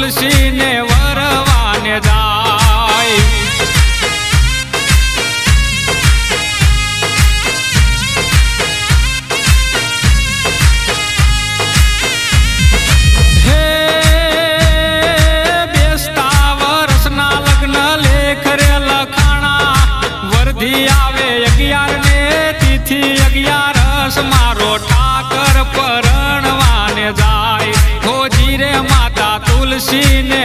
તુલસી ને વરવાને જાય। હે બેસતા વર્ષના લગ્ન લેખ રે લખાણા, વરધી આવે 11 ને તિથિ 11 મારો ઠાકર પરણવાને જાય। હોજી રે માતા તુલસી ને